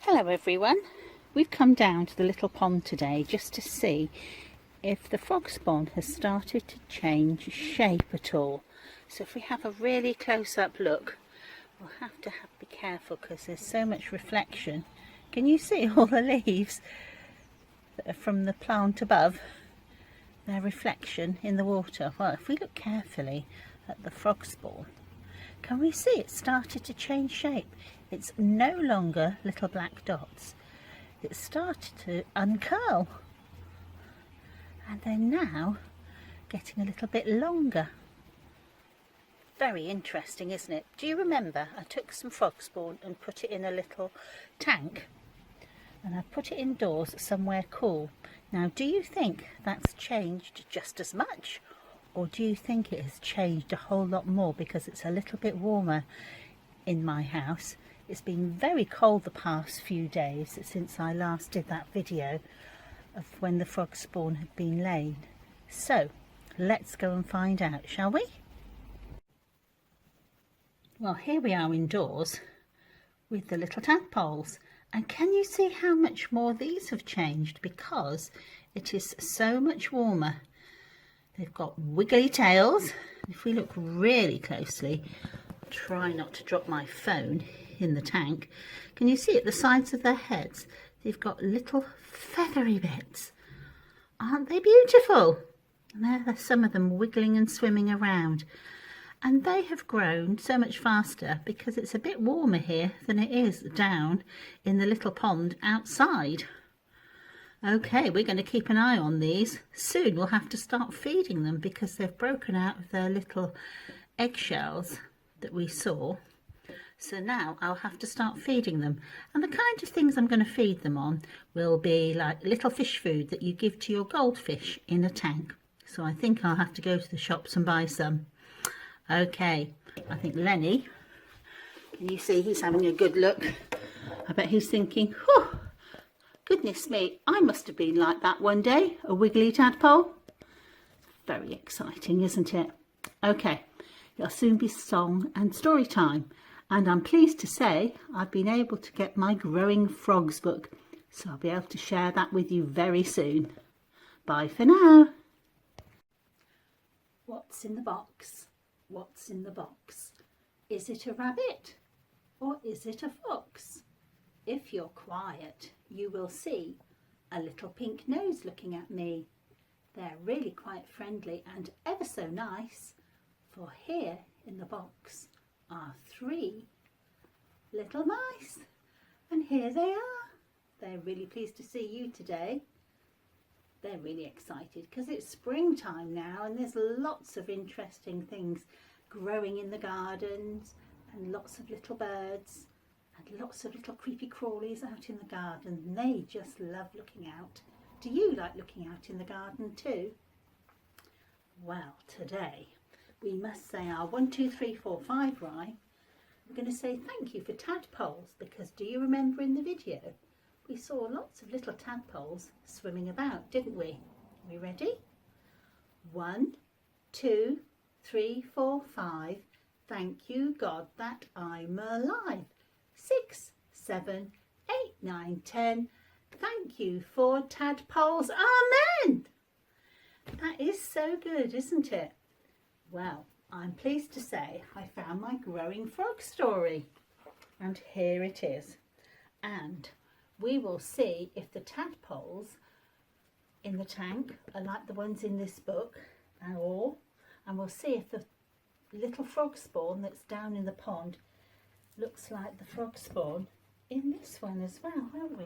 Hello everyone, we've come down to the little pond today just to see if the frog spawn has started to change shape at all. So if we have a really close-up look, we'll have to be careful because there's so much reflection. Can you see all the leaves that are from the plant above? Their reflection in the water. Well, if we look carefully at the frog spawn, can we see it started to change shape? It's no longer little black dots. It started to uncurl. And they're now getting a little bit longer. Very interesting, isn't it? Do you remember I took some frog spawn and put it in a little tank? And I put it indoors somewhere cool. Now, do you think that's changed just as much? Or do you think it has changed a whole lot more because it's a little bit warmer in my house? It's been very cold the past few days since I last did that video of when the frog spawn had been laid. So let's go and find out, shall we? Well, here we are indoors with the little tadpoles. And can you see how much more these have changed because it is so much warmer? They've got wiggly tails. If we look really closely, try not to drop my phone in the tank. Can you see at the sides of their heads? They've got little feathery bits. Aren't they beautiful? And there are some of them wiggling and swimming around. And they have grown so much faster because it's a bit warmer here than it is down in the little pond outside. Okay, we're going to keep an eye on these. Soon we'll have to start feeding them because they've broken out of their little eggshells that we saw. So now I'll have to start feeding them. And the kind of things I'm going to feed them on will be like little fish food that you give to your goldfish in a tank. So I think I'll have to go to the shops and buy some. Okay, I think Lenny, can you see he's having a good look? I bet he's thinking, whew, goodness me, I must have been like that one day, a wiggly tadpole. Very exciting, isn't it? Okay, it'll soon be song and story time. And I'm pleased to say I've been able to get my Growing Frogs book. So I'll be able to share that with you very soon. Bye for now. What's in the box? What's in the box? Is it a rabbit or is it a fox? If you're quiet, you will see a little pink nose looking at me. They're really quite friendly and ever so nice, for here in the box are 3 little mice. And here they are. They're really pleased to see you today. They're really excited because it's springtime now and there's lots of interesting things growing in the gardens and lots of little birds and lots of little creepy crawlies out in the garden. They just love looking out. Do you like looking out in the garden too? Well, today we must say our 1, 2, 3, 4, 5 rhyme. We're going to say thank you for tadpoles because do you remember in the video we saw lots of little tadpoles swimming about, didn't we? Are we ready? 1, 2, 3, 4, 5. Thank you, God, that I'm alive. 6, 7, 8, 9, 10. Thank you for tadpoles. Amen. That is so good, isn't it? Well, I'm pleased to say I found my Growing Frog story. And here it is. And we will see if the tadpoles in the tank are like the ones in this book, and we'll see if the little frog spawn that's down in the pond looks like the frog spawn in this one as well, won't we?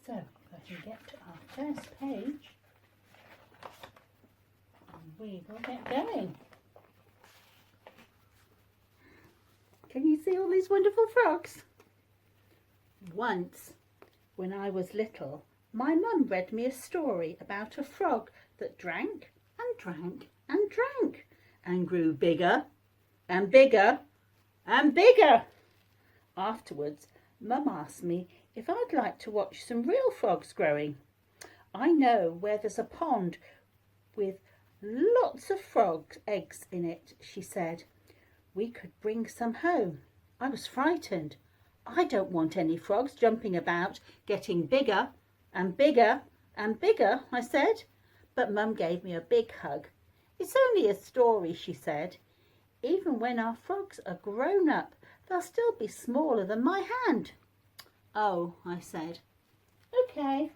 So if I can get to our first page, and we will get going. Can you see all these wonderful frogs? Once, when I was little, my mum read me a story about a frog that drank and drank and drank and grew bigger and bigger and bigger. Afterwards, Mum asked me if I'd like to watch some real frogs growing. I know where there's a pond with lots of frog eggs in it, she said. We could bring some home. I was frightened. I don't want any frogs jumping about, getting bigger and bigger and bigger, I said. But Mum gave me a big hug. It's only a story, she said. Even when our frogs are grown up, they'll still be smaller than my hand. Oh, I said. Okay.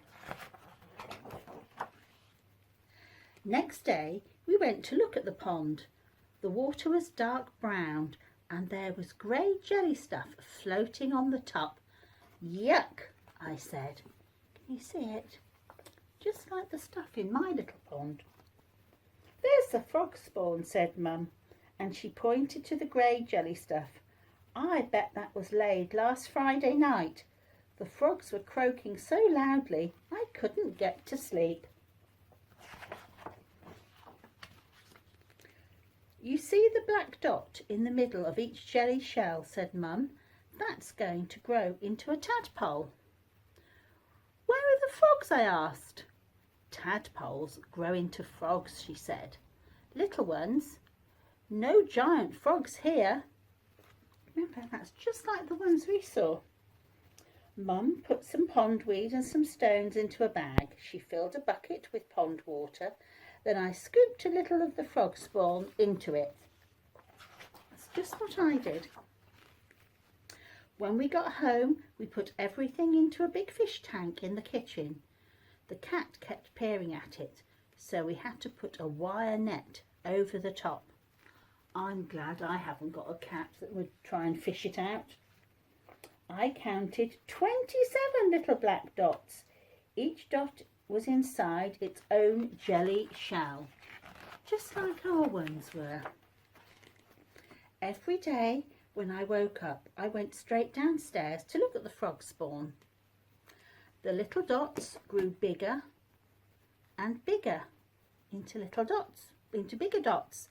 Next day, we went to look at the pond. The water was dark brown and there was grey jelly stuff floating on the top. Yuck, I said. Can you see it? Just like the stuff in my little pond. There's the frog spawn, said Mum, and she pointed to the grey jelly stuff. I bet that was laid last Friday night. The frogs were croaking so loudly I couldn't get to sleep. You see the black dot in the middle of each jelly shell, said Mum. That's going to grow into a tadpole. Where are the frogs? I asked. Tadpoles grow into frogs, she said. Little ones. No giant frogs here. Remember, that's just like the ones we saw. Mum put some pondweed and some stones into a bag. She filled a bucket with pond water. Then I scooped a little of the frog spawn into it. That's just what I did. When we got home, we put everything into a big fish tank in the kitchen. The cat kept peering at it, so we had to put a wire net over the top. I'm glad I haven't got a cat that would try and fish it out. I counted 27 little black dots. Each dot was inside its own jelly shell, just like our ones were. Every day when I woke up, I went straight downstairs to look at the frog spawn. The little dots grew bigger and bigger into little dots, into bigger dots,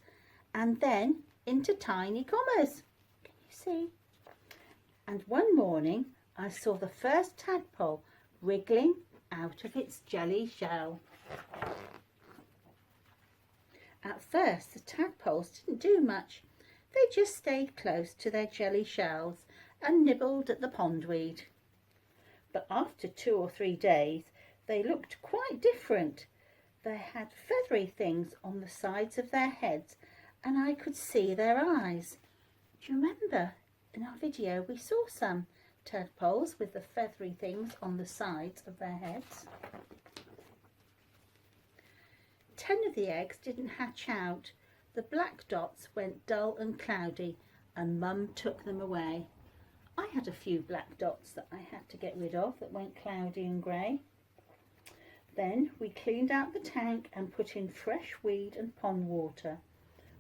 and then into tiny commas. Can you see? And one morning I saw the first tadpole wriggling out of its jelly shell. At first the tadpoles didn't do much. They just stayed close to their jelly shells and nibbled at the pondweed. But after 2 or 3 days they looked quite different. They had feathery things on the sides of their heads and I could see their eyes. Do you remember in our video we saw some tadpoles with the feathery things on the sides of their heads? 10 of the eggs didn't hatch out. The black dots went dull and cloudy and Mum took them away. I had a few black dots that I had to get rid of that went cloudy and grey. Then we cleaned out the tank and put in fresh weed and pond water.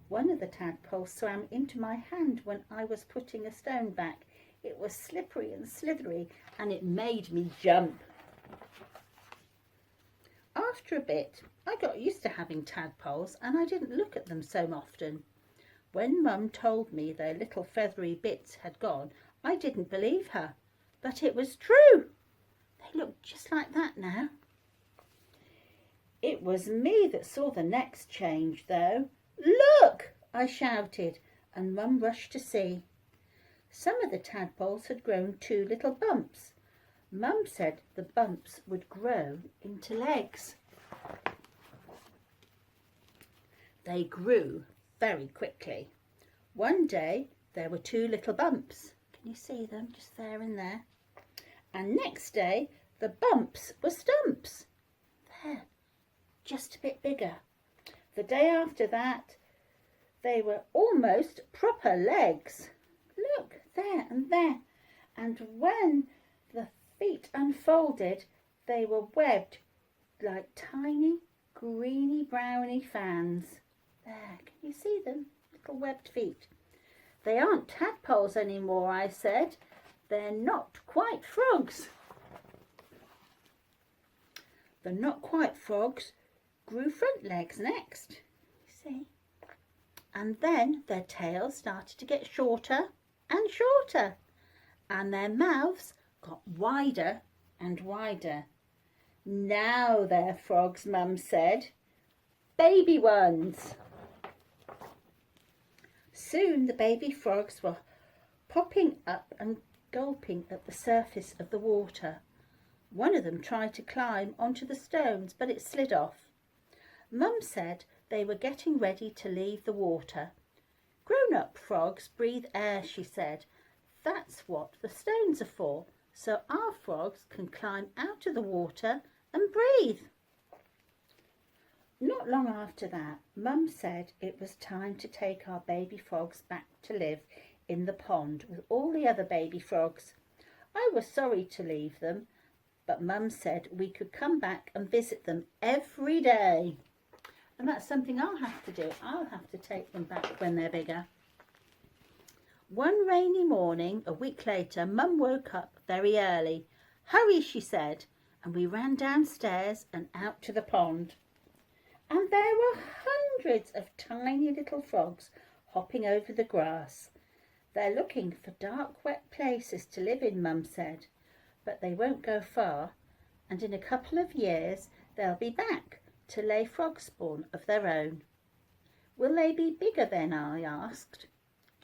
One of the tadpoles swam into my hand when I was putting a stone back. It was slippery and slithery and it made me jump. After a bit, I got used to having tadpoles and I didn't look at them so often. When Mum told me their little feathery bits had gone, I didn't believe her, but it was true. They look just like that now. It was me that saw the next change, though. Look, I shouted, and Mum rushed to see. Some of the tadpoles had grown 2 little bumps. Mum said the bumps would grow into legs. They grew very quickly. One day there were 2 little bumps. Can you see them just there and there? And next day the bumps were stumps. There, just a bit bigger. The day after that they were almost proper legs. Look, there and there. And when the feet unfolded, they were webbed like tiny greeny browny fans. There, can you see them? Little webbed feet. They aren't tadpoles anymore, I said. They're not quite frogs. The not quite frogs grew front legs next. You see? And then their tails started to get shorter and shorter. And their mouths got wider and wider. Now they're frogs, Mum said. Baby ones. Soon the baby frogs were popping up and gulping at the surface of the water. One of them tried to climb onto the stones, but it slid off. Mum said they were getting ready to leave the water. Grown-up frogs breathe air, she said. That's what the stones are for, so our frogs can climb out of the water and breathe. Not long after that, Mum said it was time to take our baby frogs back to live in the pond with all the other baby frogs. I was sorry to leave them, but Mum said we could come back and visit them every day. And that's something I'll have to do. I'll have to take them back when they're bigger. One rainy morning, a week later, Mum woke up very early. Hurry, she said, and we ran downstairs and out to the pond. And there were hundreds of tiny little frogs hopping over the grass. They're looking for dark, wet places to live in, Mum said, but they won't go far, and in a couple of years they'll be back to lay frog spawn of their own. Will they be bigger then? I asked.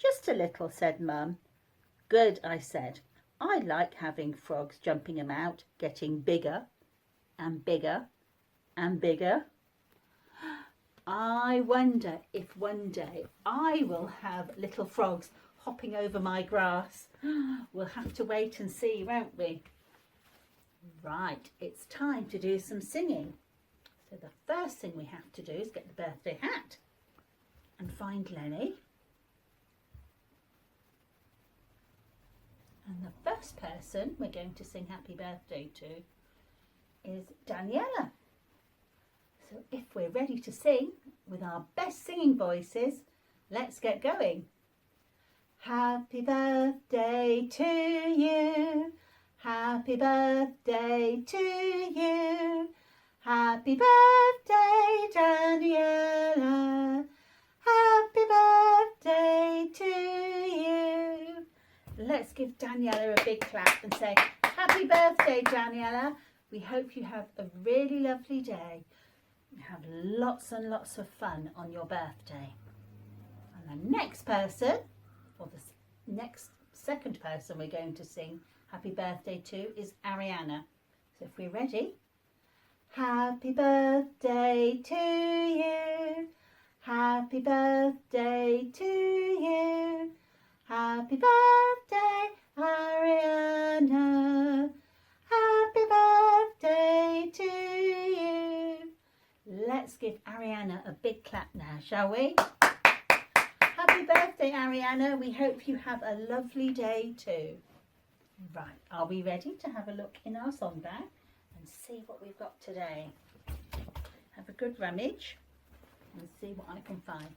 Just a little, said Mum. Good, I said. I like having frogs jumping about, getting bigger and bigger and bigger. I wonder if one day I will have little frogs hopping over my grass. We'll have to wait and see, won't we? Right, it's time to do some singing. So the first thing we have to do is get the birthday hat and find Lenny. And the first person we're going to sing happy birthday to is Daniela. So if we're ready to sing with our best singing voices, let's get going. Happy birthday to you. Happy birthday to you. Happy birthday, Daniela. Happy birthday to you. Let's give Daniela a big clap and say, happy birthday, Daniela. We hope you have a really lovely day. Have lots and lots of fun on your birthday. And the next person, or the next second person we're going to sing happy birthday to is Ariana. So if we're ready. Happy birthday to you. Happy birthday to you. Happy birthday, Ariana. Happy birthday to you. Let's give Ariana a big clap now, shall we? Happy birthday, Ariana. We hope you have a lovely day too. Right, are we ready to have a look in our song bag and see what we've got today? Have a good rummage and see what I can find.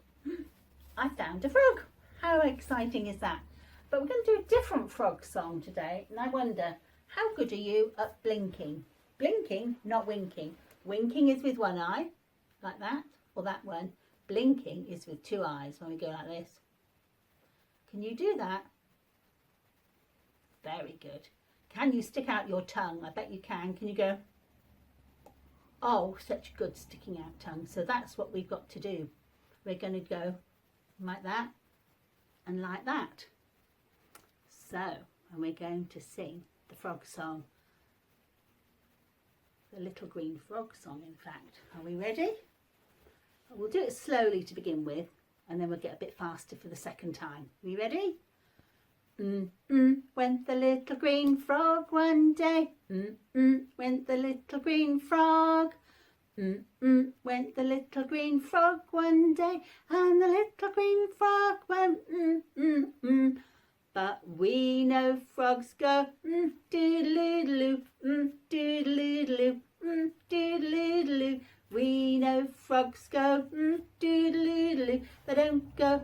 I found a frog. How exciting is that? But we're going to do a different frog song today, and I wonder, how good are you at blinking? Blinking, not winking. Winking is with one eye, like that, or that one. Blinking is with two eyes when we go like this. Can you do that? Very good. Can you stick out your tongue? I bet you can. Can you go? Oh, such good sticking out tongue. So that's what we've got to do. We're going to go like that and like that. So, and we're going to sing the frog song. The little green frog song, in fact. Are we ready? We'll do it slowly to begin with, and then we'll get a bit faster for the second time. Are we ready? Went the little green frog one day. Went the little green frog. Went the little green frog one day, and the little green frog went But we know frogs go doodle-doodle-oo, doodle-doodle-oo, doodle-doodle-oo. We know frogs go doodle-doodle-oo, they don't go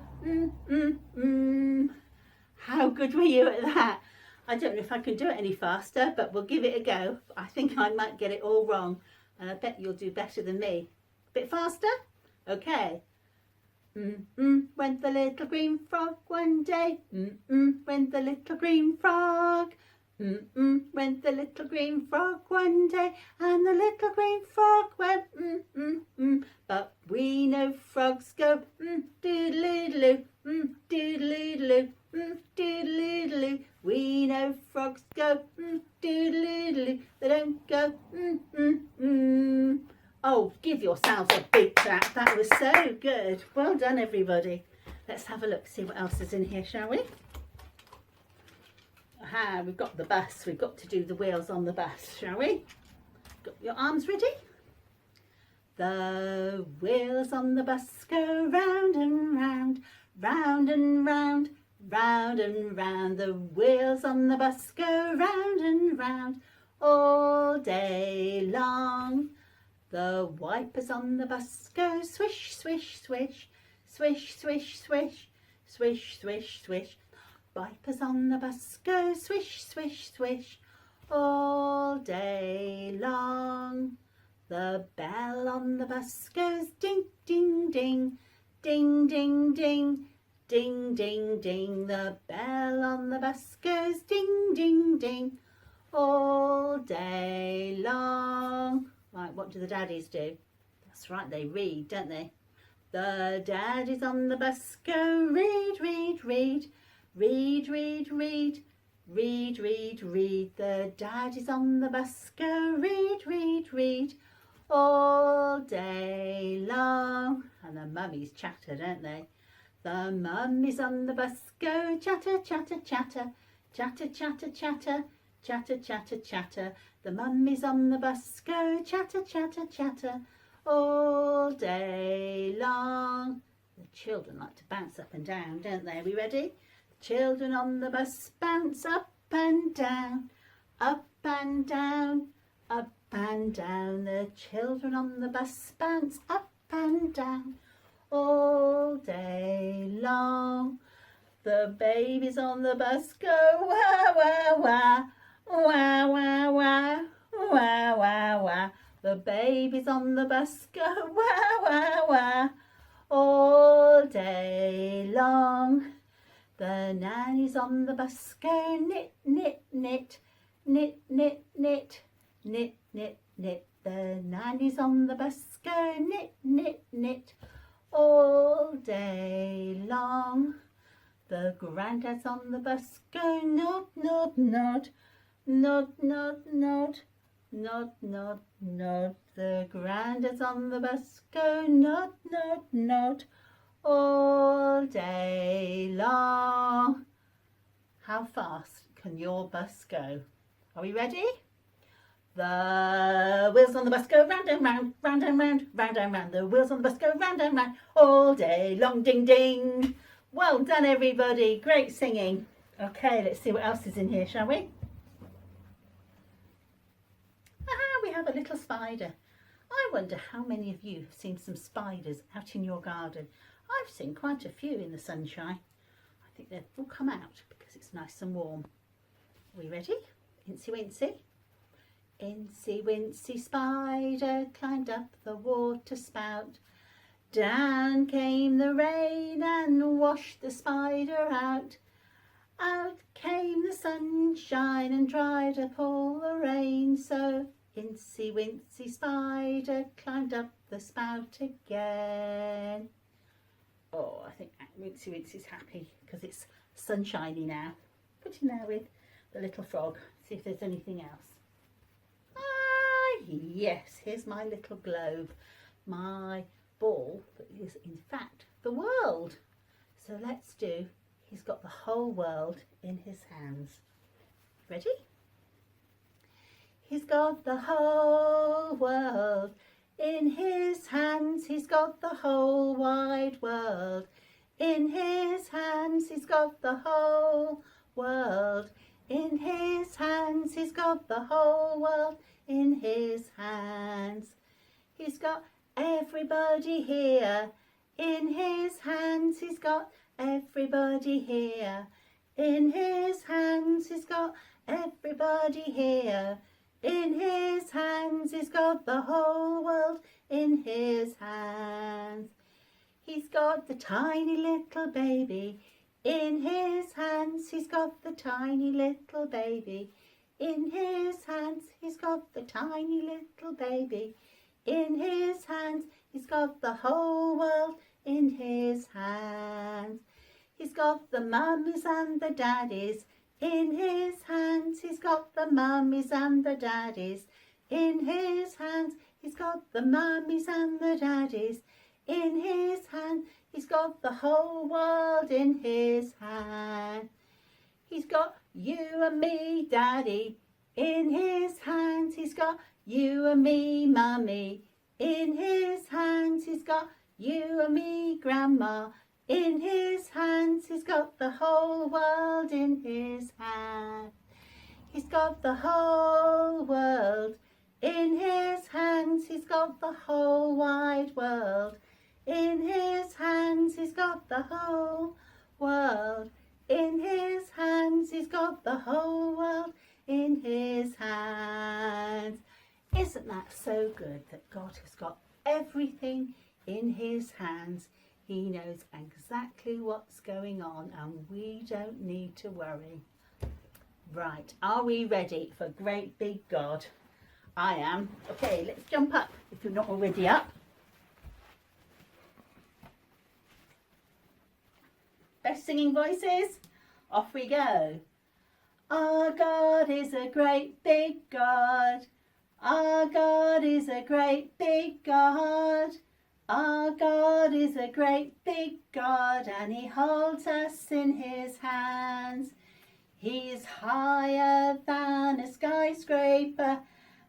How good were you at that? I don't know if I can do it any faster, but we'll give it a go. I think I might get it all wrong, and I bet you'll do better than me. A bit faster? Okay. Went the little green frog one day. Went the little green frog. Went the little green frog one day, and the little green frog went But we know frogs go doodle-doodle-oo, doodle-doodle-oo, doodle-doodle. We know frogs go doodle-doodle. They don't go Oh, give yourselves a big clap. That was so good. Well done, everybody. Let's have a look, see what else is in here, shall we? Aha, we've got the bus. We've got to do the wheels on the bus, shall we? Got your arms ready? The wheels on the bus go round and round, round and round, round and round. The wheels on the bus go round and round all day long. The wipers on the bus go swish, swish, swish, swish, swish, swish, swish, swish, swish. Wipers on the bus go swish, swish, swish all day long. The bell on the bus goes ding, ding, ding, ding, ding, ding, ding, ding, ding. The bell on the bus goes ding, ding, ding all day long. Right, what do the daddies do? That's right, they read, don't they? The daddies on the bus go read, read, read, read, read, read, read, read, read. The daddies on the bus go read, read, read all day long. And the mummies chatter, don't they? The mummies on the bus go chatter, chatter, chatter, chatter, chatter, chatter, chatter, chatter, chatter. The mummies on the bus go chatter, chatter, chatter all day long. The children like to bounce up and down, don't they? Are we ready? The children on the bus bounce up and down, up and down, up and down. The children on the bus bounce up and down all day long. The babies on the bus go wah, wah, wah, wah, wah, wah, wah, wah, wah. The babies on the bus go wah, wah, wah all day long. The nannies on the bus go knit, knit, knit, knit, knit, knit, knit, knit, knit. The nannies on the bus go knit, knit, knit all day long. The granddads on the bus go nod, nod, nod, nod, nod, nod, nod, nod, nod. The granddads on the bus go nod, nod, nod all day long. How fast can your bus go? Are we ready? The wheels on the bus go round and round, round and round, round and round. The wheels on the bus go round and round all day long. Ding, ding. Well done, everybody. Great singing. Okay, let's see what else is in here, shall we? Aha, we have a little spider. I wonder how many of you have seen some spiders out in your garden. I've seen quite a few in the sunshine. I think they've all come out because it's nice and warm. Are we ready? Incy wincy. Incy wincy spider climbed up the water spout. Down came the rain and washed the spider out. Out came the sunshine and dried up all the rain. So Incy wincy spider climbed up the spout again. Oh, I think Wincy Wincy's happy because it's sunshiny now. Put in there with the little frog. See if there's anything else. Ah, yes, here's my little globe. My ball that is in fact the world. So let's do, he's got the whole world in his hands. Ready? He's got the whole world in his hands. He's got the whole wide world in his hands. He's got the whole world in his hands. He's got the whole world in his hands. He's got everybody here in his hands. He's got everybody here in his hands. He's got everybody here in his hands. He's got the whole world in his hands. He's got the tiny little baby in his hands. He's got the tiny little baby in his hands. He's got the tiny little baby in his hands. He's got the whole world in his hands. He's got the mummies and the daddies in his hands. He's got the mummies and the daddies in his hands. He's got the mummies and the daddies in his hand. He's got the whole world in his hand. He's got you and me, Daddy, in his hands. He's got you and me, Mummy, in his hands. He's got you and me, Grandma, in his hands. He's got the whole world in his hand. He's got the whole world in his hands. He's got the whole wide world in his hands. He's got the whole world in his hands. He's got the whole world in his hands. Isn't that so good that God has got everything in his hands? He knows exactly what's going on and we don't need to worry. Right, are we ready for great big God? I am. Okay, let's jump up if you're not already up. Best singing voices, off we go. Our God is a great big God. Our God is a great big God. Our God is a great big God, and he holds us in his hands. He's higher than a skyscraper,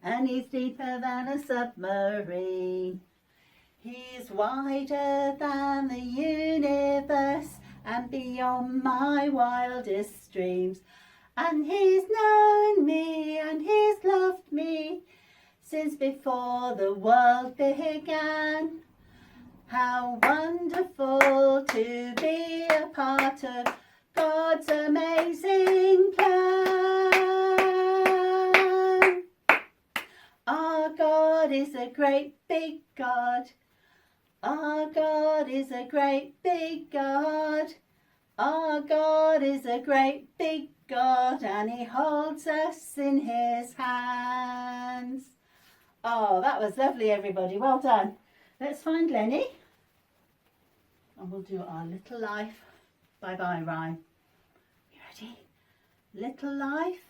and he's deeper than a submarine. He's wider than the universe and beyond my wildest dreams. And he's known me and he's loved me since before the world began. How wonderful to be a part of God's amazing plan. Our God is a great big God. Our God is a great big God. Our God is a great big God, and he holds us in his hands. Oh, that was lovely, everybody. Well done. Let's find Lenny. And we'll do our little life bye-bye rhyme. You ready? Little life,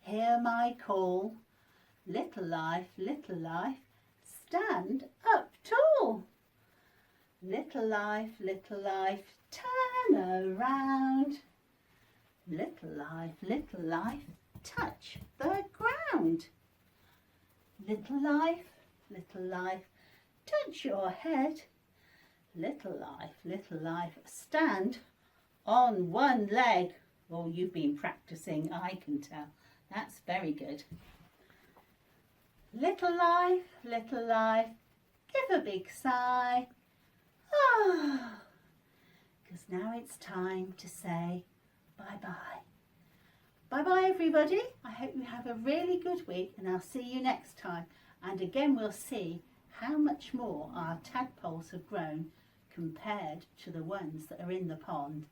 hear my call. Little life, stand up tall. Little life, turn around. Little life, touch the ground. Little life, touch your head. Little life, stand on one leg. Oh, you've been practicing, I can tell. That's very good. Little life, give a big sigh. Ah, because now it's time to say bye-bye. Bye-bye, everybody. I hope you have a really good week, and I'll see you next time. And again, we'll see how much more our tadpoles have grown compared to the ones that are in the pond.